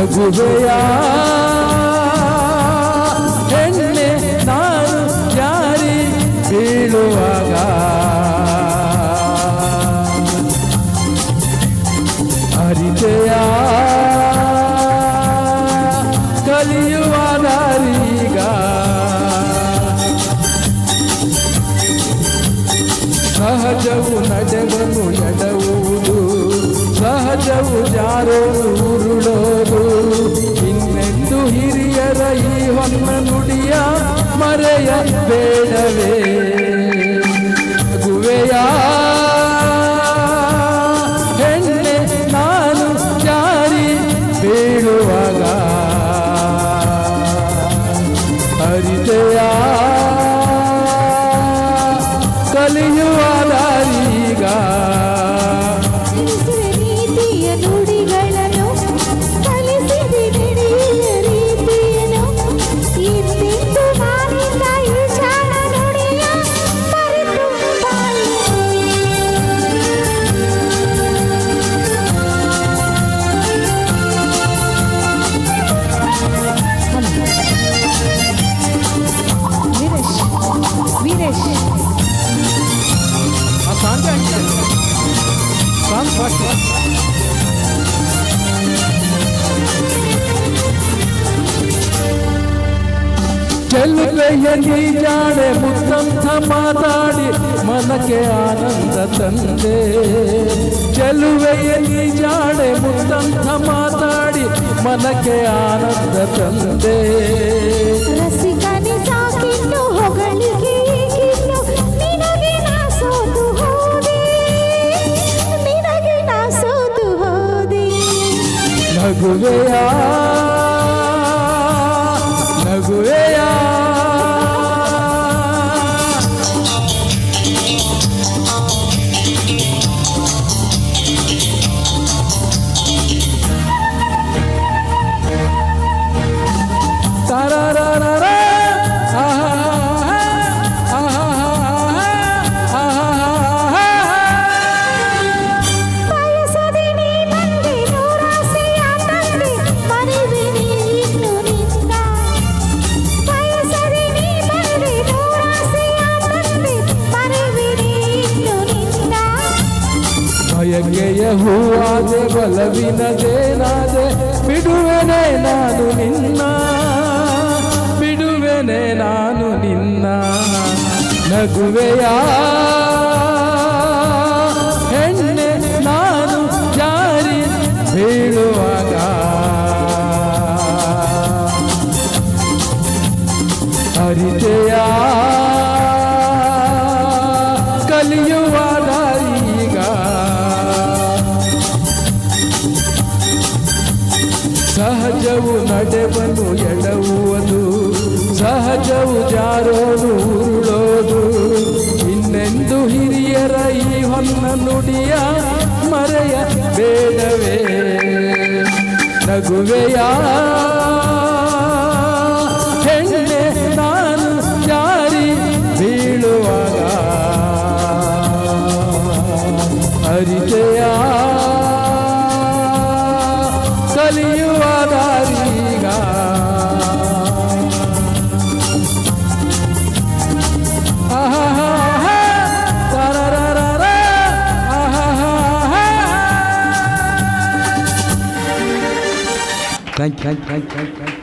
ನಗುವೆಯ ಹೆಣ್ಣೆ ನಾನು ಜಾರಿ ಬೀಳುವಾಗ ಅರಿತೆಯ ಕಲಿಯುವ ದಾರೀಗ ಸಹಜವು ನಡೆವನು ಎಡವುವುದು ಸಹಜವು ಜಾರೋದು ಉರುಳೋದು ಇನ್ನೆಂದು ಹಿರಿಯರ ಈ ಹೊನ್ನ ನುಡಿಯ ಮರೆಯ ಬೇಡವೇ ನಗುವೆಯ ಹೆಣ್ಣೆ ನಾನು ಜಾರಿ ಬೀಳುವಾಗ ಅರಿತೆಯ ಕಲಿಯುವ ದಾರೀಗ ರೀತಿಯ ನುಡಿಗಳನ್ನು ಕಲಿಸಿದೆ ನಡೆಯುವ ರೀತಿಯನ್ನು ಇಂದೆಂದು ನಾನಿಂದ ಈ ಶಾಣ ನುಡಿಯ ಮರೆತು ವೀರೇಶ್ ಆ ಸಾಂಗ್ ಫಾಸ್ಟ್ ಚೆಲುವೆಯ ನೀ ಜಾಣೆ ಮುತ್ತಂಥ ಮಾತಾಡಿ ಮನಕ್ಕೆ ಆನಂದ ತಂದೆ ಚೆಲುವೆಯ ನೀ ಜಾಣೆ ಮುತ್ತಂಥ ಮಾತಾಡಿ ಮನಕ್ಕೆ ಆನಂದ ತಂದೆ ರಸಿಕನಿ ಸಾಕಿನ್ನು ಹೊಗಳಿಗೆ ಈಗಿನ್ನು ನಿನಗೆ ನಾ ಸೋತು ಹೋದೆ ನಿನಗೆ ನಾ ಸೋತು ಹೋದೆ ನಗುವೆಯ ನಗುವೆಯ ತರರರರ ಬಯಸದೆ ನೀ ಬಂದೆ ನೂರಾಸೆಯ ತಂದೆ ಮರೆವೆ ನೀ ಇನ್ನು ನಿನ್ನ ಬಯಸದೆ ನೀ ಬಂದೆ ನೂರಾಸೆಯ ತಂದೆ ಮರೆವೆ ನೀ ಇನ್ನು ನಿನ್ನ ಬಯಕೆಯ ಹೂವಾದೆ ಬಲವಿನದೇನಾದೆ ಬಿಡುವೆನೆ ನಾನು ನಿನ್ನ ಬಿಡುವೆನೆ ನಾನು ನಿನ್ನ ನಗುವೆಯ ಹೆಣ್ಣೆ ನಾನು ಜಾರಿ ಬೀಳುವಾಗ ಅರಿತೆಯ ಕಲಿಯುವ ದಾರೀಗ ಸಹಜವು ನಡೆವನು ಎಡವುವುದು ಸಹಜವು ಜಾರೋದು ಉರುಳೋದು ಇನ್ನೆಂದು ಹಿರಿಯರ ಈ ಹೊನ್ನ ನುಡಿಯ ಮರೆಯ ಬೇಡವೇ ನಗುವೆಯ ಹೆಣ್ಣೆ ನಾನು ಜಾರಿ ಬೀಳುವಾಗ ಅರಿತೆಯ ಕಲಿಯುವ ದಾರೀಗ ಥ್ಯಾಂಕ್ ಯು